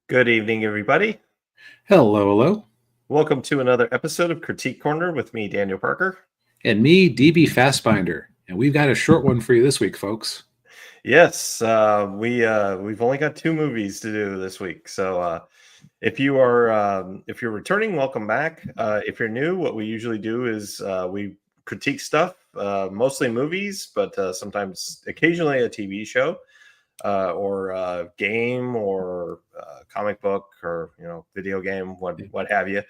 Good evening, everybody. Hello, hello. Welcome to another episode of Critique Corner with me, Daniel Parker. And me, DB Fastbinder. And we've got a short one for you this week, folks. Yes, we've only got two movies to do this week, so if you're returning, welcome back. If you're new, what we usually do is we critique stuff, mostly movies, but sometimes, occasionally, a TV show. Or a game or a comic book or video game, what have you.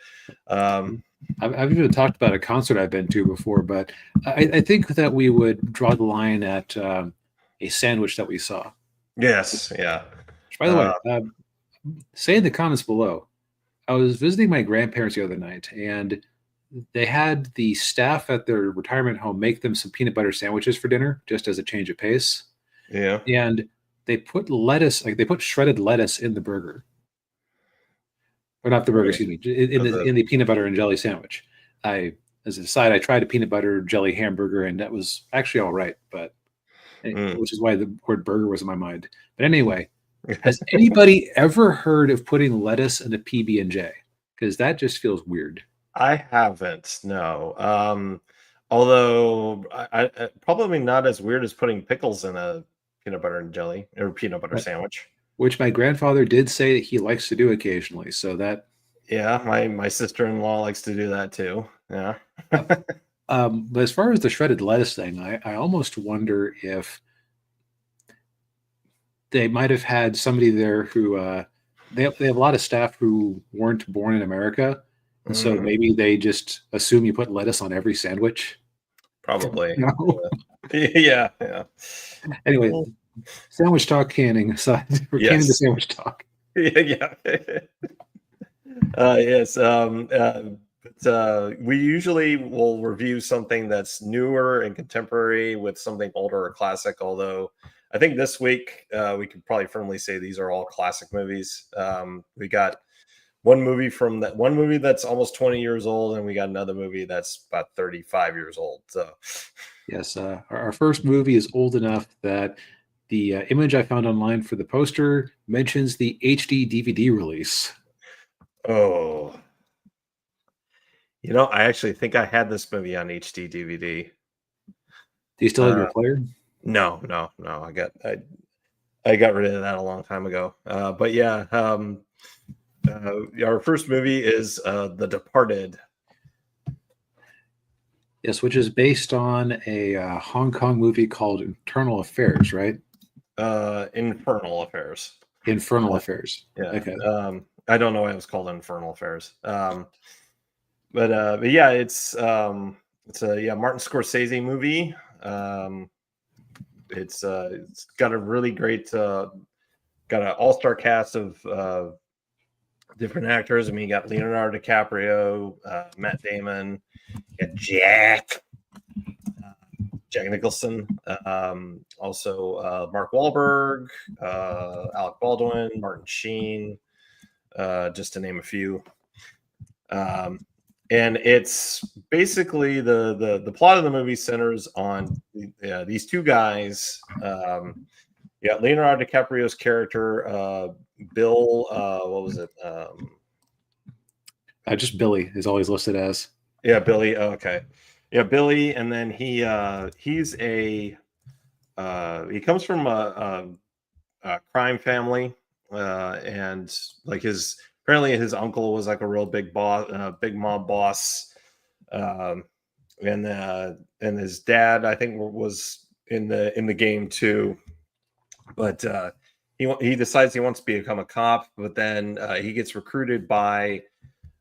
I've even talked about a concert I've been to before, but I think that we would draw the line at a sandwich that we saw. Yes, yeah. Which, by the way, say in the comments below, I was visiting my grandparents the other night, and they had the staff at their retirement home make them some peanut butter sandwiches for dinner, just as a change of pace. Yeah. And they put lettuce, like they put shredded lettuce in the burger. Or not the burger, excuse me, in the peanut butter and jelly sandwich. As an aside, I tried a peanut butter jelly hamburger, and that was actually all right, but which is why the word burger was in my mind. But anyway, has anybody ever heard of putting lettuce in a PB&J? Because that just feels weird. I haven't, no. Although I probably not as weird as putting pickles in a peanut butter and jelly or peanut butter sandwich. Which my grandfather did say that he likes to do occasionally. So that, yeah, my sister-in-law likes to do that too. Yeah. But as far as the shredded lettuce thing, I almost wonder if they might have had somebody there who they have a lot of staff who weren't born in America, and so maybe they just assume you put lettuce on every sandwich. Probably. Yeah. Anyway, sandwich talk canning aside, we're canning the sandwich talk. Yeah. Yes. We usually will review something that's newer and contemporary with something older or classic. Although I think this week we could probably firmly say these are all classic movies. We got one movie that's almost 20 years old, and we got another movie that's about 35 years old. So, yes, our first movie is old enough that the image I found online for the poster mentions the HD DVD release. Oh, I actually think I had this movie on HD DVD. Do you still have your player? No. I got rid of that a long time ago. But yeah, our first movie is The Departed. Yes, which is based on a Hong Kong movie called Internal Affairs, right? Infernal Affairs. Infernal Affairs. Yeah. Okay. I don't know why it was called Infernal Affairs. But yeah, it's a Martin Scorsese movie. It's got a really great got an all-star cast of different actors. I mean, you got Leonardo DiCaprio, Matt Damon, you got Jack Nicholson, also Mark Wahlberg, Alec Baldwin, Martin Sheen, just to name a few. And it's basically the plot of the movie centers on these two guys. You got Leonardo DiCaprio's character, Bill. What was it? Just Billy is always listed as. Yeah, Billy. Oh, okay. Yeah, Billy, and then he comes from a crime family, and like apparently his uncle was like a real big boss, big mob boss, and his dad I think was in the game too, but he decides he wants to become a cop, but then he gets recruited by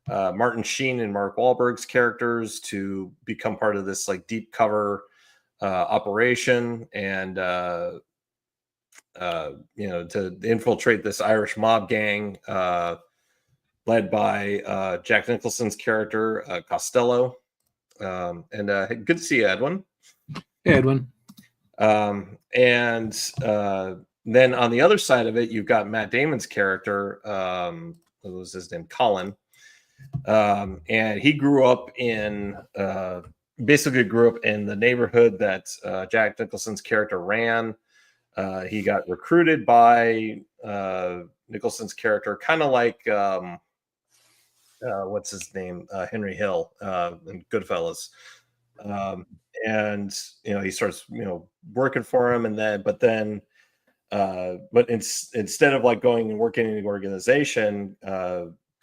Martin Sheen and Mark Wahlberg's characters to become part of this like deep cover operation, and to infiltrate this Irish mob gang led by Jack Nicholson's character Costello. And good to see you, Edwin. Hey, Edwin. And then on the other side of it, you've got Matt Damon's character. What was his name? Colin. And he grew up in the neighborhood that Jack Nicholson's character ran. He got recruited by Nicholson's character, kind of like what's his name, Henry Hill in Goodfellas. And he starts working for him, and then but instead of like going and working in the organization,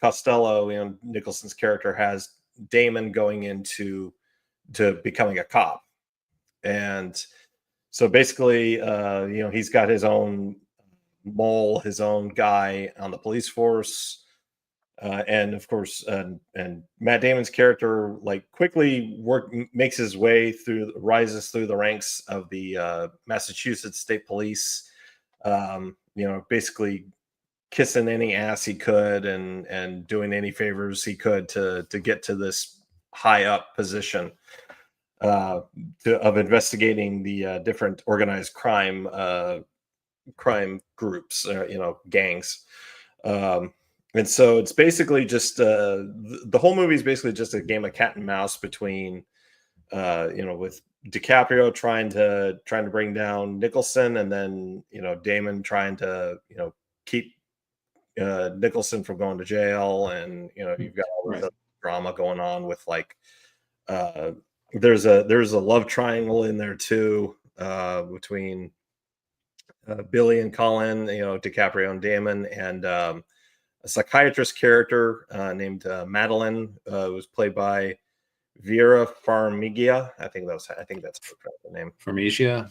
Costello, Nicholson's character, has Damon going into becoming a cop. And so basically, he's got his own mole, his own guy on the police force. And of course, and Matt Damon's character quickly makes his way rises through the ranks of the Massachusetts State Police. Basically kissing any ass he could and doing any favors he could to get to this high up position of investigating the different organized crime groups, gangs. And so it's basically just the whole movie is basically just a game of cat and mouse between with DiCaprio trying to bring down Nicholson, and then Damon trying to keep Nicholson from going to jail. And you've got all this drama going on with there's a love triangle in there too, between Billy and Colin, DiCaprio and Damon, and a psychiatrist character named Madeline, was played by Vera Farmiga. I think that's the name. Farmiga.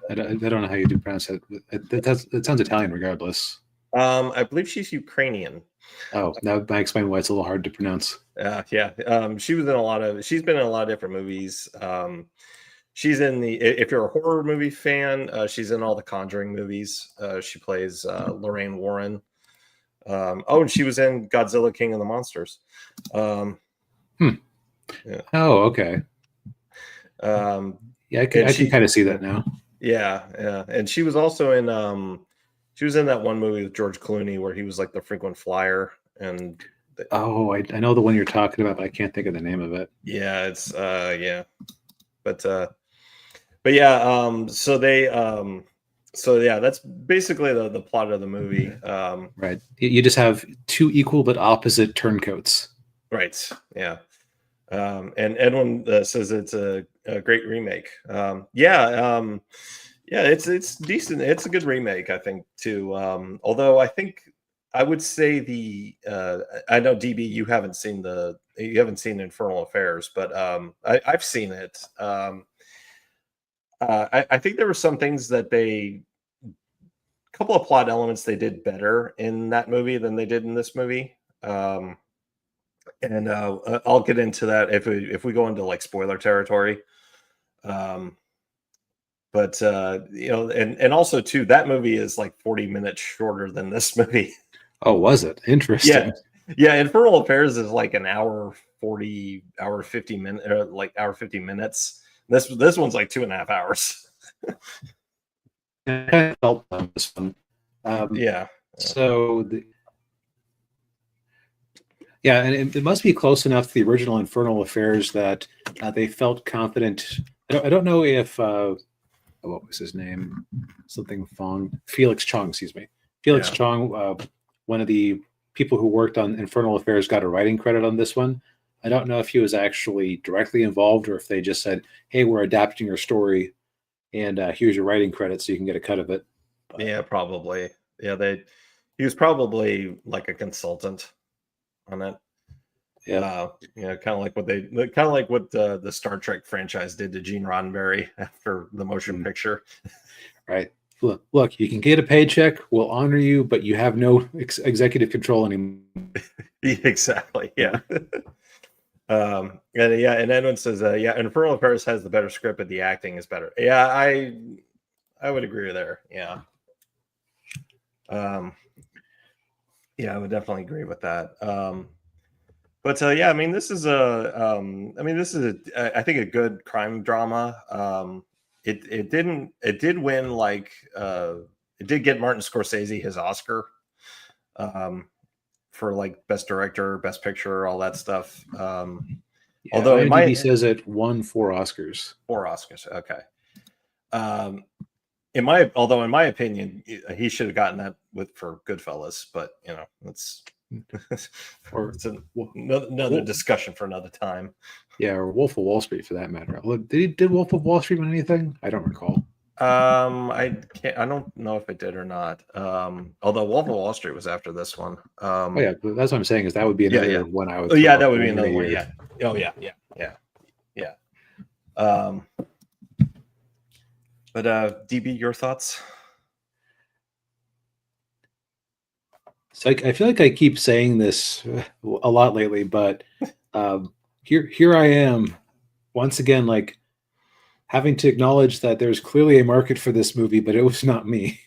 I don't know how you do pronounce it. It sounds Italian, regardless. I believe she's Ukrainian. Oh, that might explain why it's a little hard to pronounce. Yeah. She's been in a lot of different movies. She's in if you're a horror movie fan, she's in all the Conjuring movies. She plays Lorraine Warren. And she was in Godzilla King of the Monsters. Yeah. Oh, okay. Yeah, I can kind of see that now. Yeah. And she was also in that one movie with George Clooney where he was like the frequent flyer. And I know the one you're talking about, but I can't think of the name of it. Yeah, it's but yeah, so yeah, that's basically the plot of the movie. Right. You just have two equal but opposite turncoats. Right. Yeah. And Edwin says it's a great remake. Yeah, it's decent. It's a good remake, I think, too. Although I think I would say I know DB, you haven't seen Infernal Affairs, but I've seen it. I think there were some things that a couple of plot elements they did better in that movie than they did in this movie. And I'll get into that if we go into like spoiler territory. But and also too, that movie is like 40 minutes shorter than this movie. Oh, was it? Interesting. Yeah. Infernal Affairs is like an hour 40, hour 50 minutes, or like hour 50 minutes. This one's like 2.5 hours. I felt on this one. Yeah. So and it must be close enough to the original Infernal Affairs that they felt confident. I don't know if what was his name? Something Fong. Felix Chong, excuse me. Felix Chong, one of the people who worked on Infernal Affairs, got a writing credit on this one. I don't know if he was actually directly involved or if they just said, "Hey, we're adapting your story, and here's your writing credit, so you can get a cut of it." But, yeah, probably. Yeah, he was probably like a consultant on it. Yeah, kind of like what the Star Trek franchise did to Gene Roddenberry after the motion picture. Right. Look, you can get a paycheck. We'll honor you, but you have no executive control anymore. Exactly. Yeah. And Edwin says, Infernal Affairs has the better script, but the acting is better. Yeah, I would agree with there. Yeah. I would definitely agree with that. But I mean, this is I think a good crime drama. It did win it did get Martin Scorsese his Oscar for like best director, best picture, all that stuff. Although IMDb says it won 4 Oscars. 4 Oscars, okay. in my opinion, he should have gotten that for Goodfellas, but that's or it's another discussion for another time. Yeah, or Wolf of Wall Street for that matter. Did Wolf of Wall Street win anything? I don't recall. I don't know if it did or not. Although Wolf of Wall Street was after this one. Oh yeah, that's what I'm saying is that would be another one I would. Oh yeah, that would be another one. Yeah. Oh yeah. But DB, your thoughts? So I feel like I keep saying this a lot lately, but here I am once again, like having to acknowledge that there's clearly a market for this movie, but it was not me.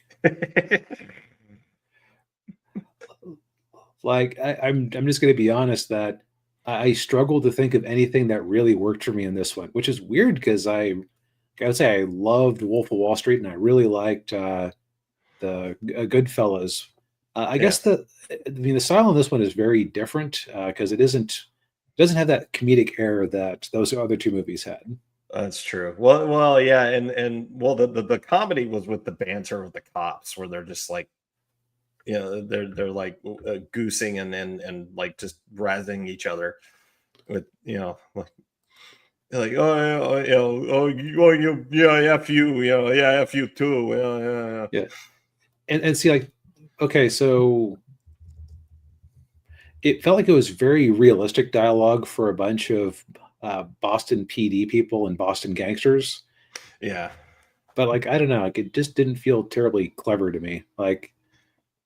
Like I'm just going to be honest that I struggle to think of anything that really worked for me in this one, which is weird because I would say I loved Wolf of Wall Street and I really liked the Goodfellas. I guess the style on this one is very different because it doesn't have that comedic air that those other two movies had. That's true. Well, yeah, and the comedy was with the banter of the cops, where they're just like, they're like goosing and like just razzing each other with like F you, F you too, yeah. And see, like, okay, so it felt like it was very realistic dialogue for a bunch of Boston PD people and Boston gangsters. Yeah. But like, I don't know, like it just didn't feel terribly clever to me. Like,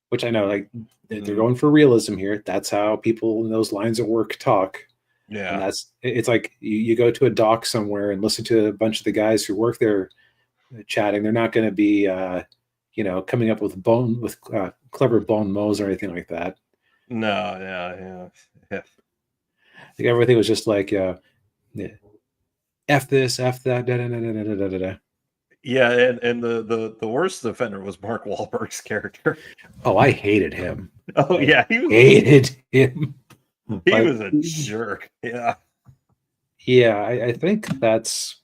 which I know, like they're going for realism here. That's how people in those lines of work talk. Yeah. And it's like you go to a dock somewhere and listen to a bunch of the guys who work there chatting. They're not going to be, coming up with clever bon mots or anything like that. No, yeah. Like everything was just like, F this, F that, da da da da da da da. Yeah, and the worst offender was Mark Wahlberg's character. Oh, I hated him. Oh yeah, hated him. He was a jerk. Yeah. Yeah, I think that's,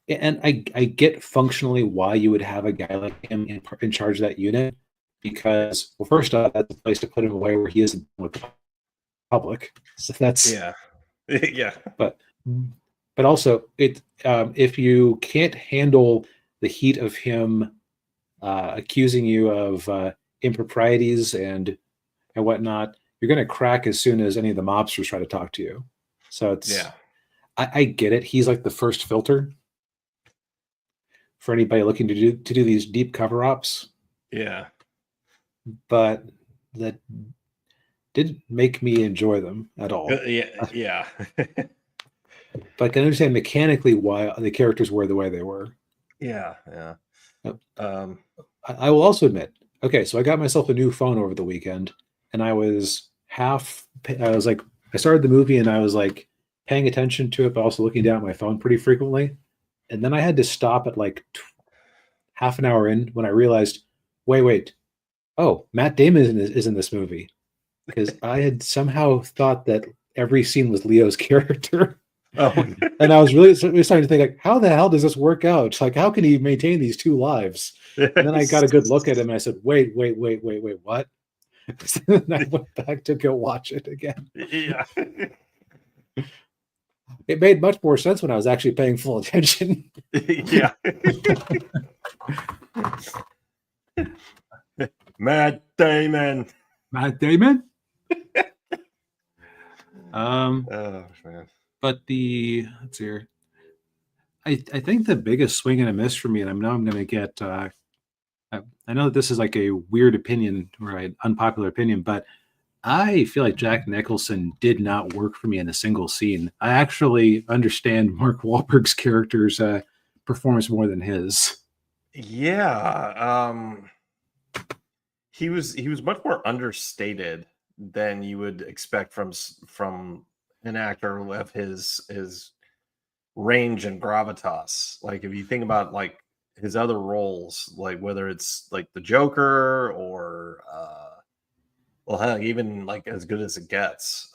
and I get functionally why you would have a guy like him in charge of that unit, because, well, first off, that's a place to put him away where he isn't with the public. So that's yeah. But also, if you can't handle the heat of him accusing you of improprieties and whatnot, you're going to crack as soon as any of the mobsters try to talk to you. So it's I get it. He's like the first filter for anybody looking to do these deep cover ups. Yeah, but that didn't make me enjoy them at all. Yeah. But I can understand mechanically why the characters were the way they were. Yeah. I will also admit, okay, so I got myself a new phone over the weekend, and I started the movie and I was like paying attention to it, but also looking down at my phone pretty frequently. And then I had to stop at like half an hour in when I realized, wait, oh, Matt Damon is in this movie. Because I had somehow thought that every scene was Leo's character. Oh. And I was really starting to think, like, how the hell does this work out? It's like, how can he maintain these two lives? And then I got a good look at him and I said, wait, what? So then I went back to go watch it again. Yeah. It made much more sense when I was actually paying full attention. Yeah. Matt Damon. Oh man. But let's see here. I think the biggest swing and a miss for me, and I'm going to get. I know that this is like a weird opinion or an unpopular opinion, but I feel like Jack Nicholson did not work for me in a single scene. I actually understand Mark Wahlberg's character's performance more than his. Yeah, he was much more understated than you would expect from an actor of his range and gravitas. Like if you think about like his other roles, like whether it's like the Joker or well, heck, even like As Good as It Gets.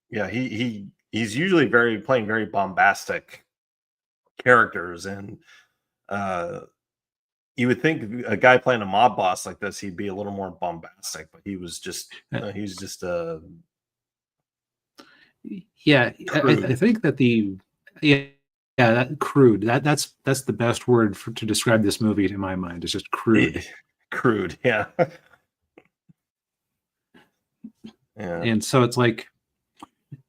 He's usually playing very bombastic characters, and you would think a guy playing a mob boss like this, he'd be a little more bombastic, but he was just yeah. I think that that crude. That's the best word to describe this movie in my mind. It's just crude. Crude, yeah. Yeah. And so it's like,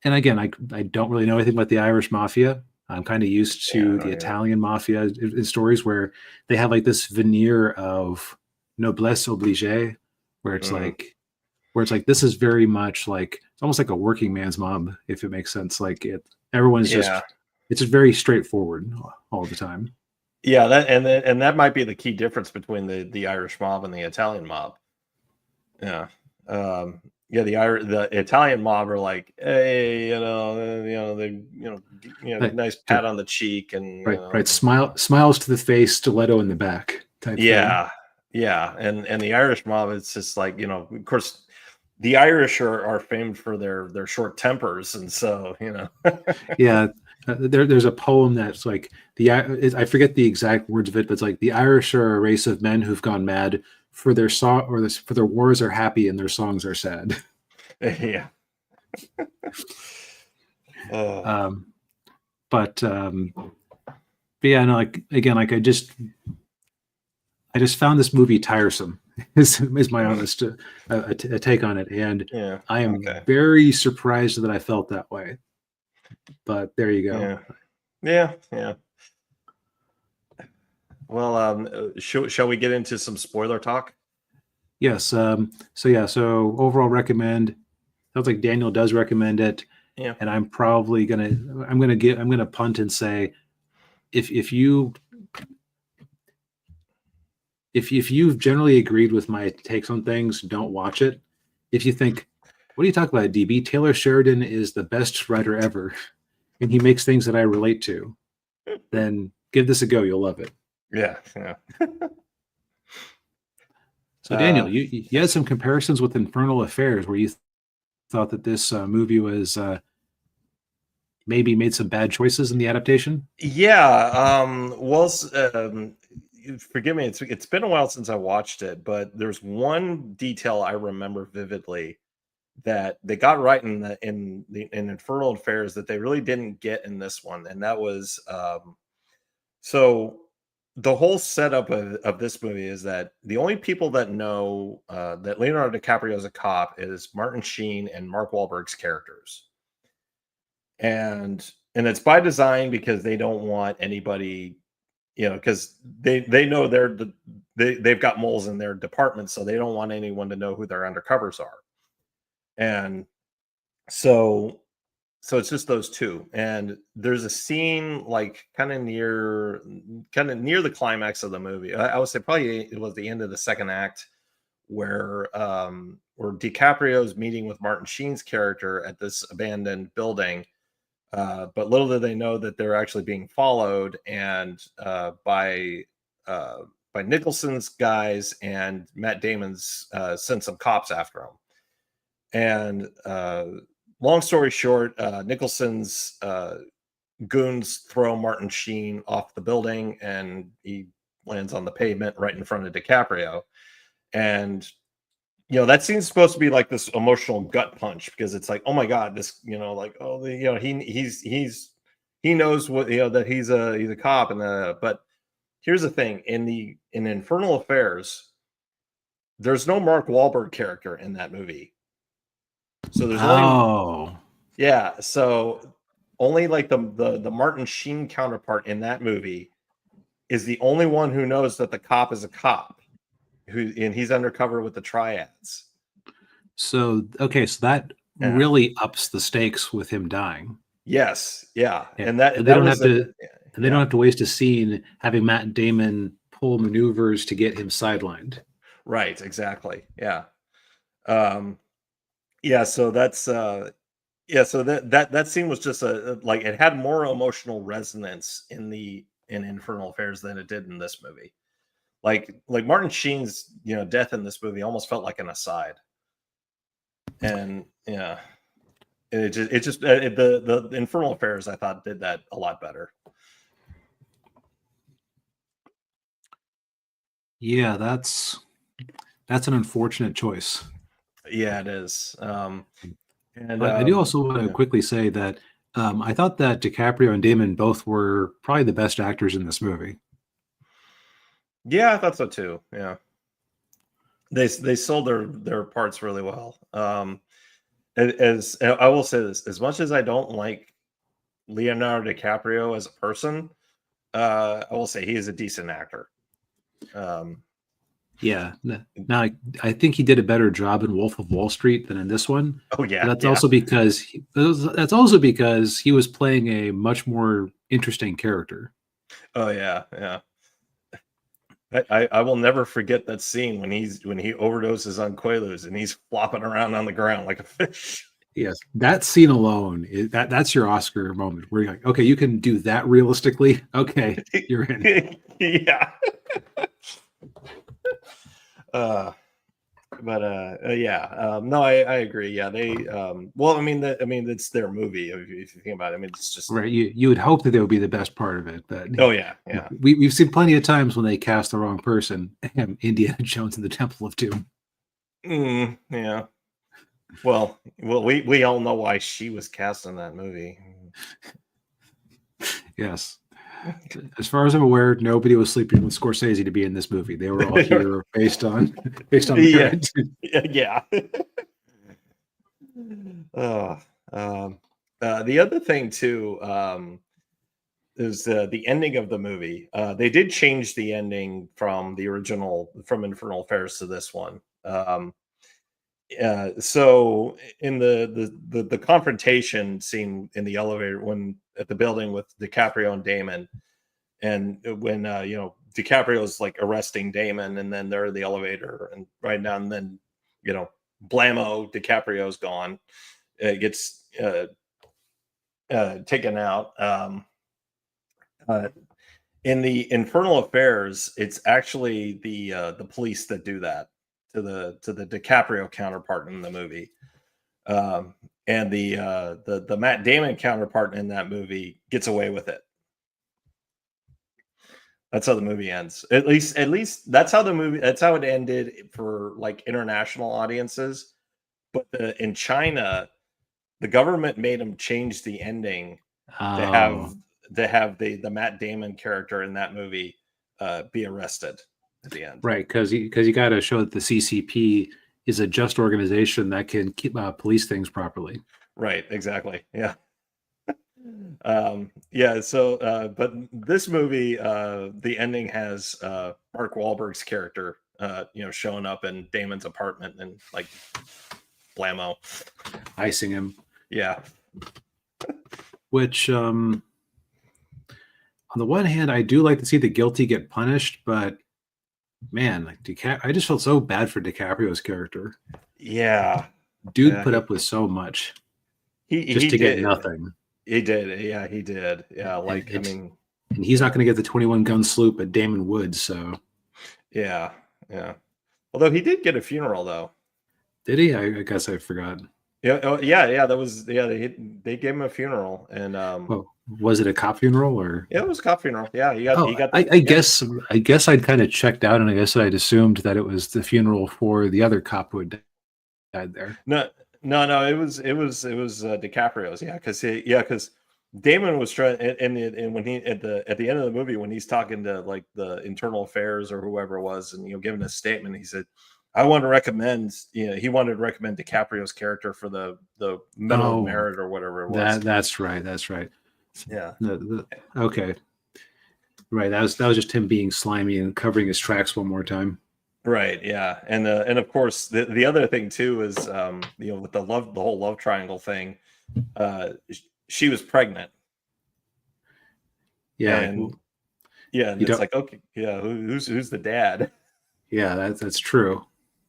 and again, I don't really know anything about the Irish mafia. I'm kind of used to the Italian mafia in stories where they have like this veneer of noblesse oblige, where it's like this is very much like it's almost like a working man's mob, if it makes sense. Like everyone's just it's just very straightforward all the time. Yeah, that might be the key difference between the Irish mob and the Italian mob. Yeah. The Italian mob are like, hey, nice pat on the cheek and right, smiles to the face, stiletto in the back type thing. Yeah, and the Irish mob, it's just like, of course, the Irish are famed for their short tempers, and so yeah. There's a poem that's like I forget the exact words of it, but it's like the Irish are a race of men who've gone mad. For their song or for their wars are happy and their songs are sad. Yeah. But yeah, no, like again, like I just found this movie tiresome. is my honest a take on it, and I am very surprised that I felt that way. But there you go. Yeah. Well, shall we get into some spoiler talk? Yes. So overall recommend. Sounds like Daniel does recommend it. Yeah. And I'm probably gonna punt and say if you've generally agreed with my takes on things, don't watch it. If you think, what are you talking about, DB? Taylor Sheridan is the best writer ever, and he makes things that I relate to, then give this a go. You'll love it. Yeah. So Daniel, you had some comparisons with Infernal Affairs where you thought that this movie was maybe made some bad choices in the adaptation. Yeah. Forgive me. It's been a while since I watched it, but there's one detail I remember vividly that they got right in Infernal Affairs that they really didn't get in this one, and that was so the whole setup of this movie is that the only people that know that Leonardo DiCaprio is a cop is Martin Sheen and Mark Wahlberg's characters, and it's by design because they don't want anybody, because they know they've got moles in their department, so they don't want anyone to know who their undercovers are, and so it's just those two. And there's a scene like kind of near the climax of the movie. I would say probably it was the end of the second act where DiCaprio's meeting with Martin Sheen's character at this abandoned building. But little do they know that they're actually being followed and by Nicholson's guys, and Matt Damon's sent some cops after him. And long story short, Nicholson's goons throw Martin Sheen off the building, and he lands on the pavement right in front of DiCaprio. And that scene's supposed to be like this emotional gut punch, because it's like, oh my god, this he knows what that he's a cop, and but here's the thing, in Infernal Affairs, there's no Mark Wahlberg character in that movie. So there's so only like the Martin Sheen counterpart in that movie is the only one who knows that the cop is a cop, and he's undercover with the triads. So that really ups the stakes with him dying. Yes, yeah. And they don't have to waste a scene having Matt Damon pull maneuvers to get him sidelined. Right, exactly. Yeah. So that's so that scene was just like, it had more emotional resonance in Infernal Affairs than it did in this movie. Like Martin Sheen's death in this movie almost felt like an aside. And the Infernal Affairs, I thought, did that a lot better. Yeah, that's an unfortunate choice. Yeah, it is. And But I do also want to yeah. quickly say that I thought that DiCaprio and Damon both were probably the best actors in this movie. Yeah, I thought so too. Yeah, they sold their parts really well. As I will say this, as much as I don't like Leonardo DiCaprio as a person, I will say he is a decent actor. Um, Yeah. Now, I think he did a better job in Wolf of Wall Street than in this one. oh But yeah, that's yeah. also because he was playing a much more interesting character. Oh yeah, yeah. I will never forget that scene when he overdoses on Quaaludes and he's flopping around on the ground like a fish. Yes, that scene alone that's your Oscar moment where you're like, okay, you can do that realistically. Okay, you're in. Yeah. Uh, but yeah, no, I agree. Yeah, they well, I mean, it's their movie if you think about it. I mean, it's just Right. You would hope that they would be the best part of it, but oh yeah, yeah. we've seen plenty of times when they cast the wrong person. Indiana Jones and the Temple of Doom. Yeah. Well, we all know why she was cast in that movie. Yes. As far as I'm aware, nobody was sleeping with Scorsese to be in this movie. They were all here based on Yeah, merit. yeah. uh, um, the other thing too is the ending of the movie. They did change the ending from the original from Infernal Affairs to this one. So in the confrontation scene in the elevator when at the building with DiCaprio and Damon, and when DiCaprio's like arresting Damon, and then they're in the elevator, and right now and then blammo, DiCaprio's gone. It gets taken out. Uh, in the Infernal Affairs, it's actually the police that do that to the DiCaprio counterpart in the movie. And the Matt Damon counterpart in that movie gets away with it. That's how the movie ends. At least that's how the movie. That's how it ended for like international audiences. But in China, the government made them change the ending to have Oh, the Matt Damon character in that movie be arrested at the end. right, because you got to show that the CCP is a just organization that can keep police things properly. Right. Exactly. Yeah. Yeah. So, but this movie, the ending has Mark Wahlberg's character, showing up in Damon's apartment and like blammo. Icing him, Yeah. which on the one hand, I do like to see the guilty get punished, but man, like I just felt so bad for DiCaprio's character. Yeah. Dude Yeah. put up with so much just He to get did. nothing. He did. Yeah. He did. Yeah. And, Like, I mean, and he's not going to get the 21 gun sloop at Damon Woods. So yeah. Yeah. Although he did get a funeral though. did he? I guess I forgot. Yeah. Oh, yeah. Yeah. That was, yeah. They gave him a funeral and, Well, was it a cop funeral or? yeah, it was a cop funeral. Yeah. Oh, He got I the, yeah. guess I'd kind of checked out, and I guess I'd assumed that it was the funeral for the other cop who had died there. No, no. It was DiCaprio's. Yeah. Cause Damon was trying, and when he at the end of the movie, when he's talking to like the internal affairs or whoever it was, and giving a statement, he said, I want to recommend, he wanted to recommend DiCaprio's character for the Medal of Oh, Merit or whatever it was. that's right. That's right. Yeah. Okay, right. That was just him being slimy and covering his tracks one more time. Right. Yeah. And of course the other thing too is with the whole love triangle thing, she was pregnant. Yeah, And yeah, and you it's don't. like, okay, yeah, who's the dad? Yeah, that's true.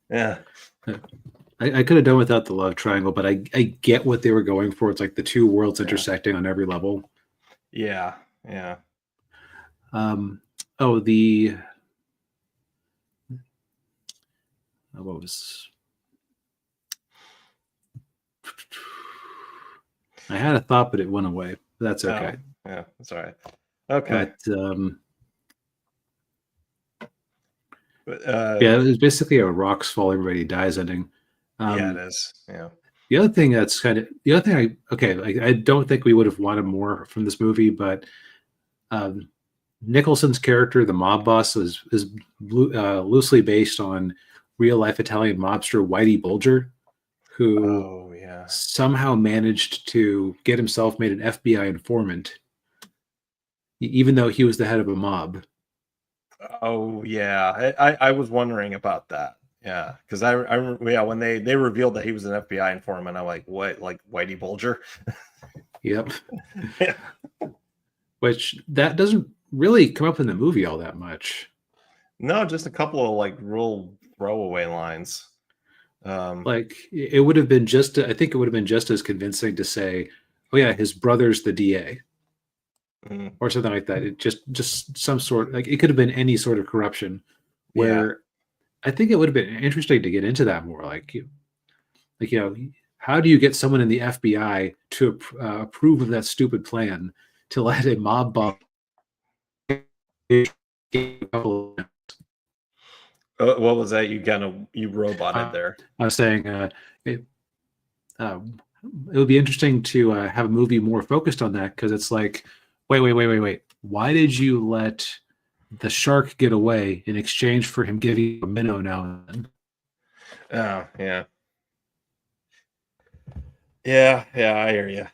Yeah. I could have done without the love triangle, but I get what they were going for. It's like the two worlds Yeah. intersecting on every level. Yeah. Yeah. Oh, the what was I had a thought, but it went away. That's okay. Oh, yeah, that's all right. Okay. But Yeah, it was basically a rocks fall, everybody dies ending. Yeah, it is. Yeah. The other thing I don't think we would have wanted more from this movie, but Nicholson's character, the mob boss, is loosely based on real life Italian mobster Whitey Bulger, who somehow managed to get himself made an FBI informant, even though he was the head of a mob. Oh yeah, I was wondering about that. Yeah, because when they revealed that he was an FBI informant, I'm like, what, like Whitey Bulger? Yep. Yeah. Which that doesn't really come up in the movie all that much. No, just a couple of like real throwaway lines. Like it would have been I think it would have been just as convincing to say, "Oh yeah, his brother's the DA," or something like that. It just some sort, like it could have been any sort of corruption. Where I think it would have been interesting to get into that more. Like how do you get someone in the FBI to approve of that stupid plan to let a mob boss? What was that? You roboted there. I was saying it would be interesting to have a movie more focused on that, because it's like, wait. Why did you let the shark get away in exchange for him giving you a minnow now and then? Oh, yeah. Yeah, I hear you.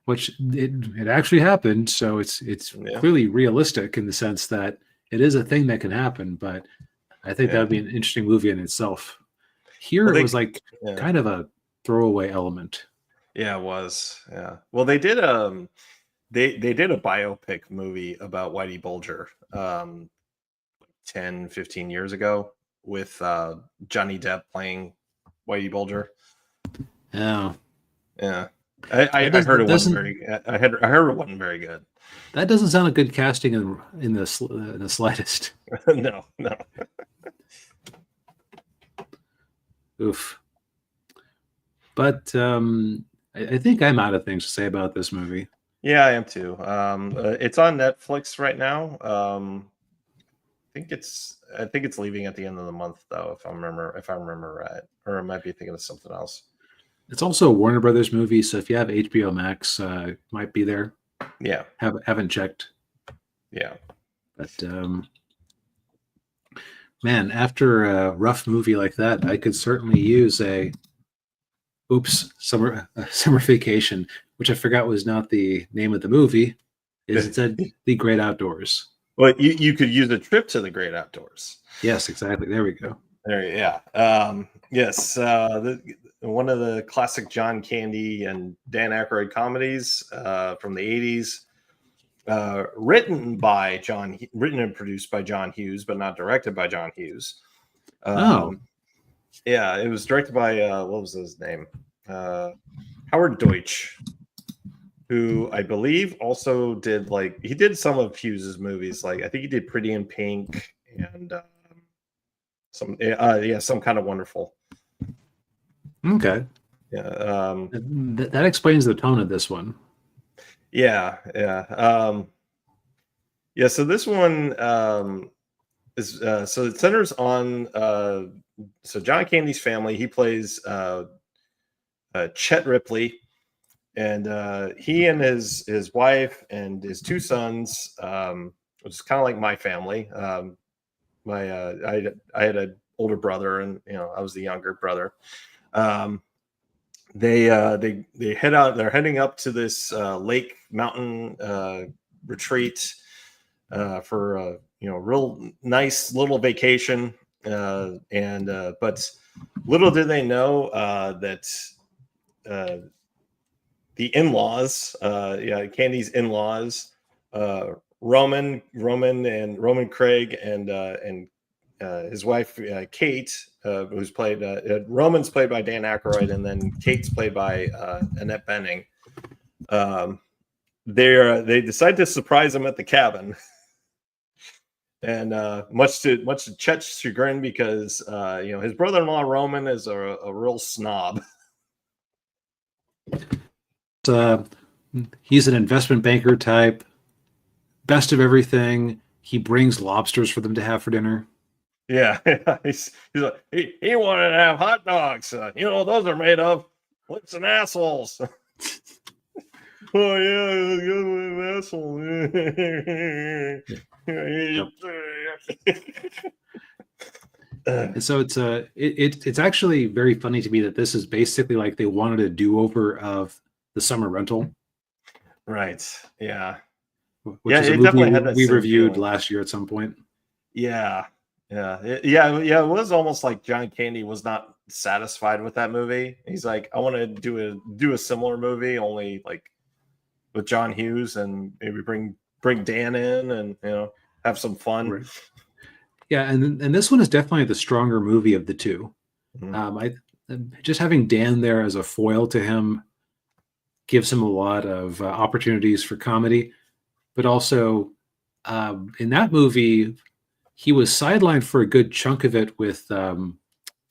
Which it actually happened, so it's clearly realistic in the sense that it is a thing that can happen, but I think that would be an interesting movie in itself. Here it was like kind of a throwaway element. Yeah, it was. Yeah. Well, they did they did a biopic movie about Whitey Bulger 10, 15 years ago with Johnny Depp playing Whitey Bulger. Oh. Yeah. I heard it wasn't very. I heard it wasn't very good. That doesn't sound like good casting in the slightest. No. Oof. But I think I'm out of things to say about this movie. Yeah, I am too. It's on Netflix right now. I think it's leaving at the end of the month, though, if I remember right, or I might be thinking of something else. It's also a Warner Brothers movie, so if you have HBO Max, it might be there. Yeah, haven't checked. Yeah, but man, after a rough movie like that, I could certainly use a summer vacation, which I forgot was not the name of the movie. Is instead The Great Outdoors. Well, you could use a trip to the Great Outdoors. Yes, exactly. There we go. Yes. One of the classic John Candy and Dan Aykroyd comedies from the 80s. Written and produced by John Hughes, but not directed by John Hughes. Yeah, it was directed by what was his name? Howard Deutsch, who I believe also did he did some of Hughes's movies. Like I think he did Pretty in Pink and some Kind of Wonderful. Okay. Yeah. That explains the tone of this one. Yeah. So this one is so it centers on so John Candy's family. He plays Chet Ripley, and he and his wife and his two sons, which is kind of like my family. I had an older brother, and I was the younger brother. They head out. They're heading up to this lake mountain retreat for a real nice little vacation. But little did they know that the in-laws, Candy's in-laws, Roman Craig and his wife Kate, who's played Roman's played by Dan Aykroyd, and then Kate's played by Annette Bening. They decide to surprise him at the cabin, and much to Chet's chagrin, because his brother-in-law Roman is a real snob. He's an investment banker type, best of everything, he brings lobsters for them to have for dinner. Yeah, he's like he wanted to have hot dogs. You know what those are made of? Lips and assholes. Oh yeah, you're an asshole. And so it's actually very funny to me that this is basically like they wanted a do-over of the Summer Rental, Right. Yeah. which is a It movie definitely had that we same reviewed feeling. last year at some point. Yeah. Yeah. It was almost like John Candy was not satisfied with that movie. He's like, I want to do a similar movie, only like with John Hughes, and maybe bring Dan in, and have some fun. Right. Yeah, and this one is definitely the stronger movie of the two. Mhm. I just having Dan there as a foil to him gives him a lot of opportunities for comedy, but also in that movie he was sidelined for a good chunk of it with. So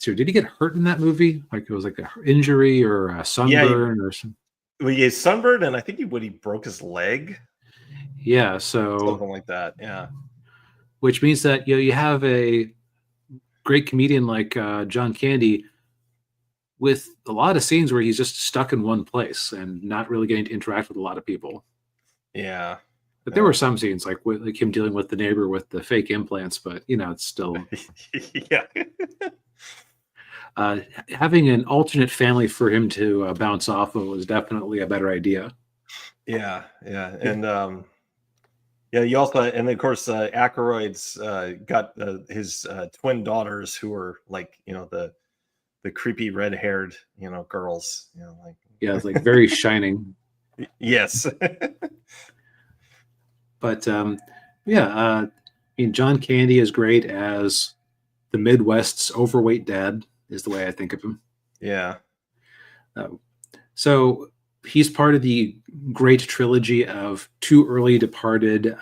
did he get hurt in that movie? Like it was like an injury or a sunburn or something? Well, he sunburned, and I think he broke his leg, Yeah, so something like that. Yeah. which means that you have a great comedian like John Candy with a lot of scenes where he's just stuck in one place and not really getting to interact with a lot of people. Yeah. But there were some scenes like him dealing with the neighbor with the fake implants, but it's still Yeah. Having an alternate family for him to bounce off of was definitely a better idea. Yeah. And you also, and of course, Aykroyd's got his twin daughters, who are like the creepy red-haired girls. Like Yeah, it's like very shining. Yes. But I mean, John Candy is great as the Midwest's overweight dad, is the way I think of him. Yeah. So he's part of the great trilogy of two early departed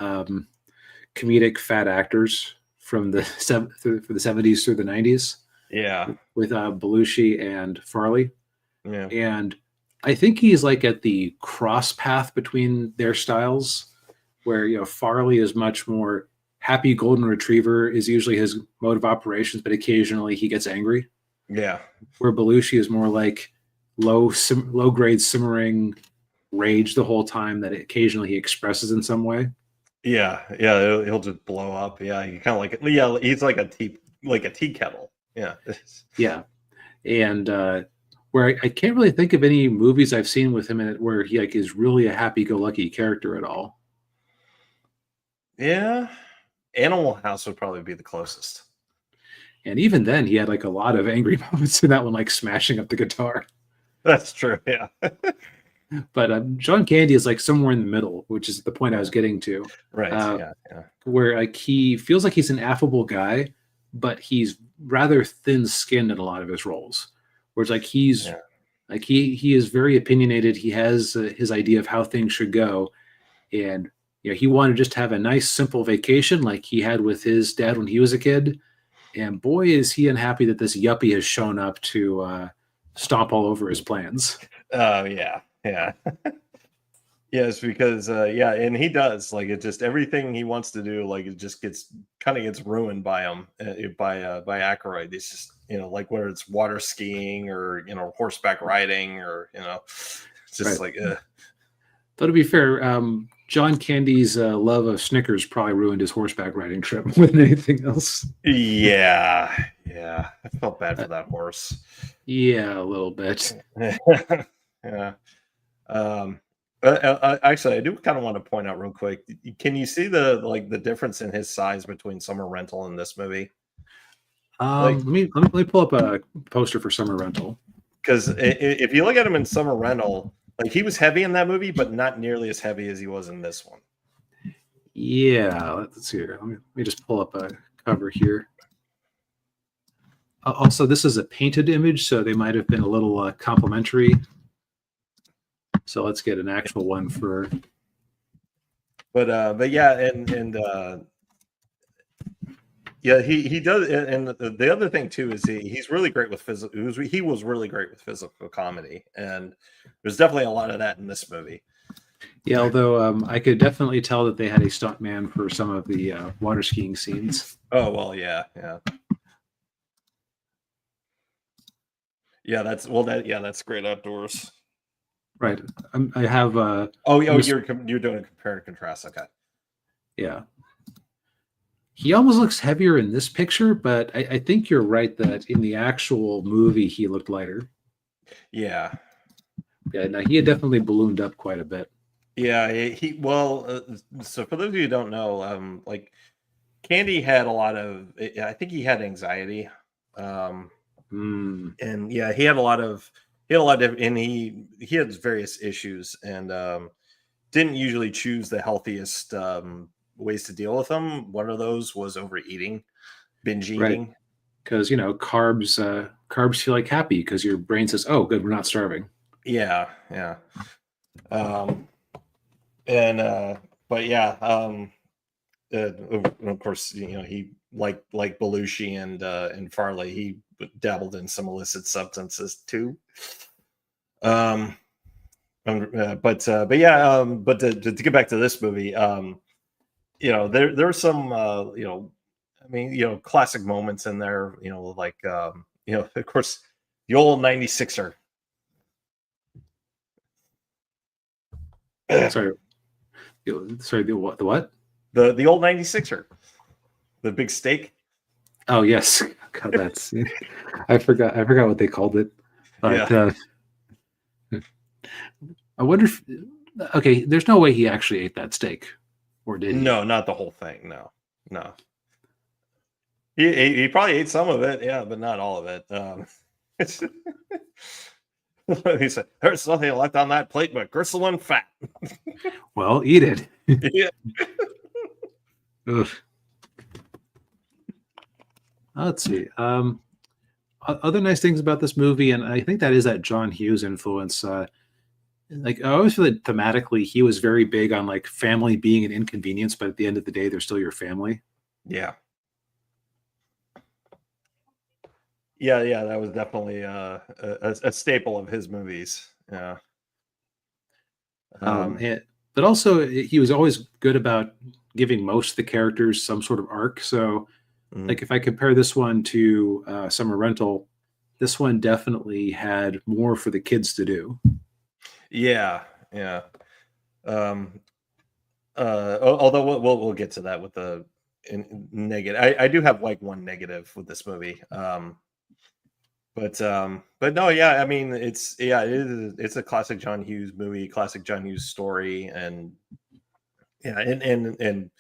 comedic fat actors from the 70s through the 90s. Yeah. With Belushi and Farley. Yeah. And I think he's like at the cross path between their styles, where Farley is much more happy golden retriever is usually his mode of operations, but occasionally he gets angry. Yeah. Where Belushi is more like low grade simmering rage the whole time that occasionally he expresses in some way. Yeah. He'll just blow up. Yeah, you kind of like it. Yeah, he's like a tea kettle. Yeah. Yeah. And where I can't really think of any movies I've seen with him in it where he like is really a happy-go-lucky character at all. Yeah. Animal House would probably be the closest. And even then, he had like a lot of angry moments in that one, like smashing up the guitar. That's true. Yeah. But John Candy is like somewhere in the middle, which is the point I was getting to. Right. Yeah. Where like he feels like he's an affable guy, but he's rather thin-skinned in a lot of his roles. Whereas like he's like he is very opinionated. He has his idea of how things should go, and he wanted just to have a nice, simple vacation like he had with his dad when he was a kid. And boy, is he unhappy that this yuppie has shown up to stomp all over his plans. Oh, yeah. Yes, because and he does, like, it just everything he wants to do, like, it just gets ruined by him, by Aykroyd. It's just like whether it's water skiing or horseback riding or it's just right. like. But to be fair, John Candy's love of Snickers probably ruined his horseback riding trip more than anything else. Yeah, I felt bad for that horse. Yeah, a little bit. Yeah. Actually, I do kind of want to point out real quick. Can you see the difference in his size between Summer Rental and this movie? Let me pull up a poster for Summer Rental. Because if you look at him in Summer Rental, like he was heavy in that movie, but not nearly as heavy as he was in this one. Yeah, let's see here. Let me just pull up a cover here. Also, this is a painted image, so they might have been a little complimentary. So let's get an actual one for. But yeah, and yeah, he does. And the other thing too is he's really great with physical. He was really great with physical comedy, and there's definitely a lot of that in this movie. Yeah, although I could definitely tell that they had a stuntman for some of the water skiing scenes. Oh well, yeah, yeah, yeah. That's great outdoors. Right. I have. Oh, you're doing a compare and contrast. Okay. Yeah. He almost looks heavier in this picture, but I think you're right that in the actual movie he looked lighter. Yeah. Yeah, no, he had definitely ballooned up quite a bit. Yeah, so for those of you who don't know, like Candy had a lot of, I think he had anxiety, um, and yeah, and he had various issues, and didn't usually choose the healthiest ways to deal with them. One of those was overeating, binge Right. eating. Because carbs feel like happy because your brain says, "Oh, good, we're not starving." Yeah, yeah. Um, and but yeah, of course, he like Belushi and Farley, he dabbled in some illicit substances too. Um, but yeah, to get back to this movie, there are some I mean, classic moments in there, like of course, the old 96er. Sorry, sorry. The what? The what? The old 96er, the big steak. Oh yes, God, that's. I forgot. I forgot what they called it. But Yeah. I wonder if. Okay, there's no way he actually ate that steak, or did he? No, not the whole thing. No, no. He probably ate some of it, yeah, but not all of it. It's, he said, "There's nothing left on that plate but gristle and fat." Well, eat it. Yeah. Ugh. Let's see. Other nice things about this movie, and I think that is that John Hughes influence. Like I always feel that thematically, he was very big on like family being an inconvenience, but at the end of the day, they're still your family. Yeah. Yeah, yeah, that was definitely a staple of his movies. Yeah. Um, But also, he was always good about giving most of the characters some sort of arc. So, mhm. like if I compare this one to Summer Rental, this one definitely had more for the kids to do. Yeah, yeah. Um, Although we'll get to that with the negative. I do have like one negative with this movie. But no, yeah, I mean, it's a classic John Hughes movie, classic John Hughes story, and yeah, and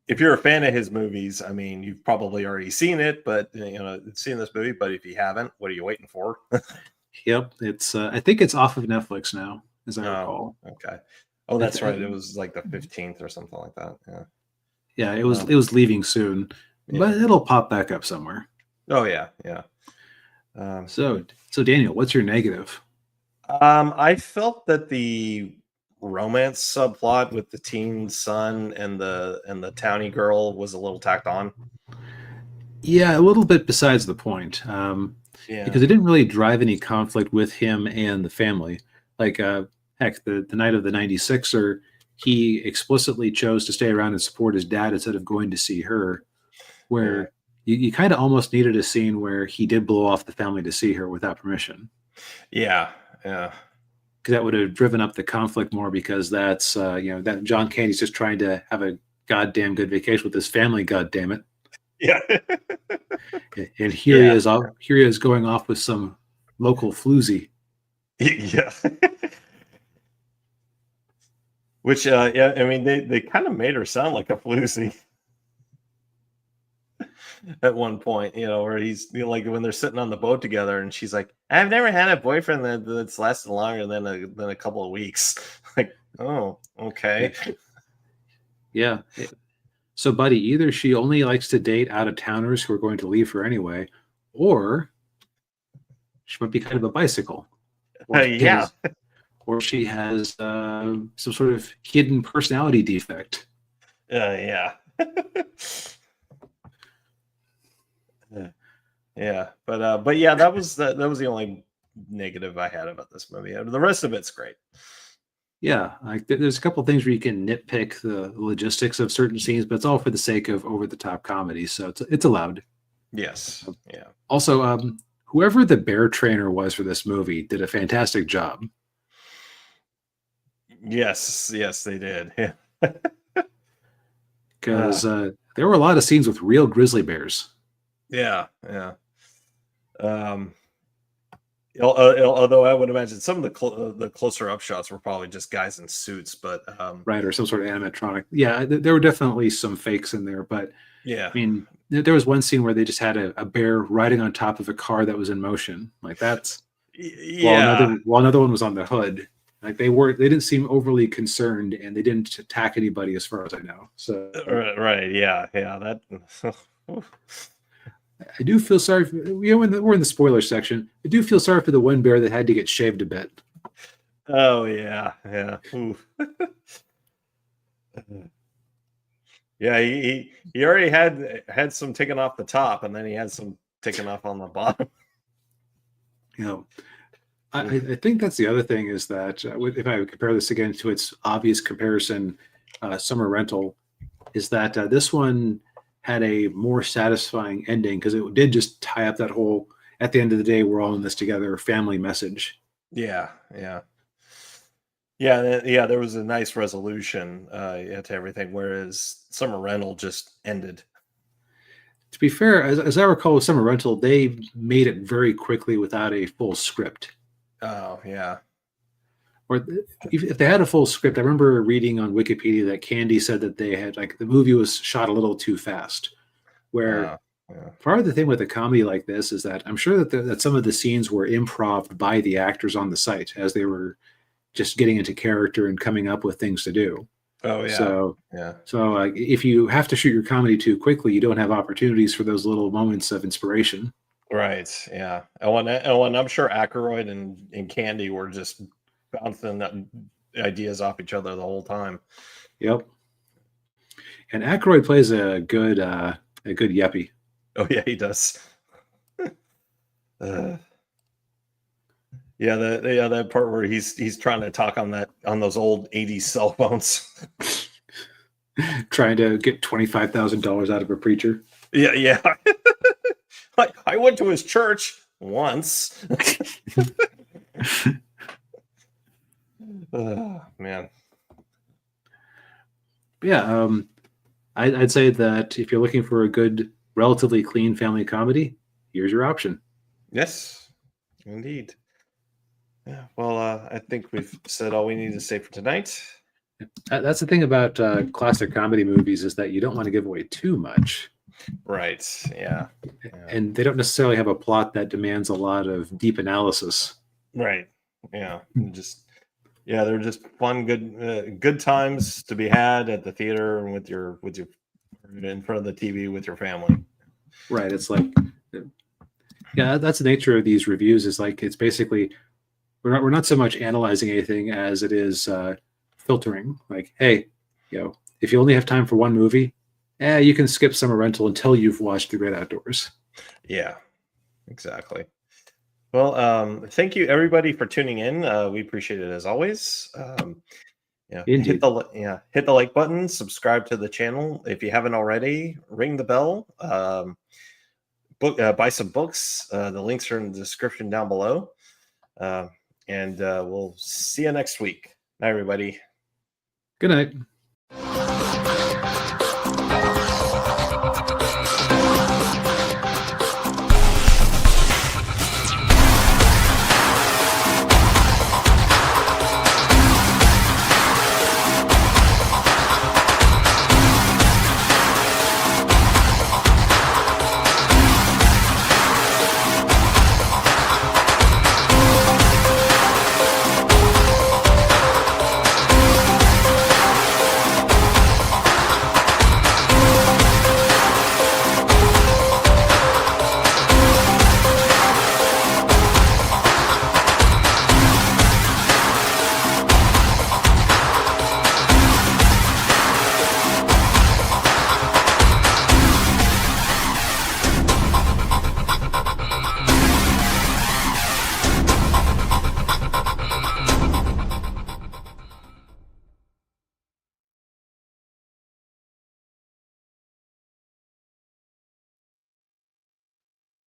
if you're a fan of his movies, I mean, you've probably already seen it, but seen this movie. But if you haven't, what are you waiting for? Yep, it's. I think it's off of Netflix now, as I Oh, recall. okay. Oh, I that's th- right. It I- was like the 15th or something like that. Yeah. yeah, Um, it was leaving soon, yeah. but it'll pop back up somewhere. Oh, yeah. Yeah. Um, So Daniel, what's your negative? I felt that the romance subplot with the teen son and the townie girl was a little tacked on. Yeah, a little bit besides the point, Yeah. because it didn't really drive any conflict with him and the family. Like, heck, the night of the 96er, he explicitly chose to stay around and support his dad instead of going to see her, Yeah. where you kind of almost needed a scene where he did blow off the family to see her without permission. Yeah. Yeah. Because that would have driven up the conflict more because that's, that John Candy's just trying to have a goddamn good vacation with his family, God damn it. Yeah. And Yeah. here he is going off with some local floozy. Yeah. Which yeah, I mean they kind of made her sound like a floozy at one point, where he's like when they're sitting on the boat together and she's like, "I've never had a boyfriend that's lasted longer than a couple of weeks." Like, oh, Yeah. okay. Yeah. So, buddy, either she only likes to date out of towners who are going to leave her anyway, or she might be kind of a bicycle, or she Yeah. she has some sort of hidden personality defect. Yeah. But yeah, that was the only negative I had about this movie. The rest of it's great. Yeah, like there's a couple of things where you can nitpick the logistics of certain scenes, but it's all for the sake of over the top comedy, so it's allowed. Yes. Yeah. Also, whoever the bear trainer was for this movie did a fantastic job Yes. Yes, they did. Yeah. because there were a lot of scenes with real grizzly bears. Yeah. Yeah. Um, although I would imagine some of the closer up shots were probably just guys in suits, but Right, or some sort of animatronic. Yeah, there were definitely some fakes in there, but yeah. I mean, there was one scene where they just had a bear riding on top of a car that was in motion. Like that's Yeah. while another one was on the hood. Like they didn't seem overly concerned, and they didn't attack anybody, as far as I know. So Right. Yeah. Yeah. That. I do feel sorry. We're in the spoiler section. I do feel sorry for the one bear that had to get shaved a bit. Oh yeah. Yeah. Ooh. Yeah. He already had some taken off the top, and then he had some taken off on the bottom. You know, I think that's the other thing is that if I would compare this again to its obvious comparison, Summer Rental, is that this one had a more satisfying ending because it did just tie up that whole, at the end of the day, we're all in this together family message. Yeah. Yeah. Yeah, yeah, there was a nice resolution to everything, whereas Summer Rental just ended. To be fair, as I recall with Summer Rental, they made it very quickly without a full script. Oh, yeah. Or if they had a full script, I remember reading on Wikipedia that Candy said that they had like the movie was shot a little too fast. Where Yeah. part of the thing with a comedy like this is that I'm sure that some of the scenes were improv by the actors on the site as they were just getting into character and coming up with things to do. Oh, yeah. So, Yeah. if you have to shoot your comedy too quickly, you don't have opportunities for those little moments of inspiration. Right. Yeah. And I'm sure Aykroyd and Candy were just bouncing ideas off each other the whole time. Yep. And Aykroyd plays a good yuppie. Oh, yeah, he does. uh, yeah, that part where he's trying to talk on those old 80s cell phones. Trying to get $25,000 out of a preacher. Yeah, yeah. I went to his church once. Man. Yeah, I'd say that if you're looking for a good, relatively clean family comedy, here's your option. Yes, indeed. Yeah. Well, I think we've said all we need to say for tonight. That's the thing about classic comedy movies is that you don't want to give away too much. Right. Yeah. And they don't necessarily have a plot that demands a lot of deep analysis. Right. Yeah. They're just fun, good times to be had at the theater and with your in front of the TV with your family. Right. It's like, yeah, that's the nature of these reviews. Is like it's basically we're not so much analyzing anything as it is filtering. Like, hey, if you only have time for one movie, you can skip Summer Rental until you've watched The Great Outdoors. Yeah, exactly. Well, thank you everybody for tuning in. We appreciate it as always. Hit the like button, subscribe to the channel if you haven't already. Ring the bell. Buy some books. The links are in the description down below. And we'll see you next week. Bye, everybody. Good night.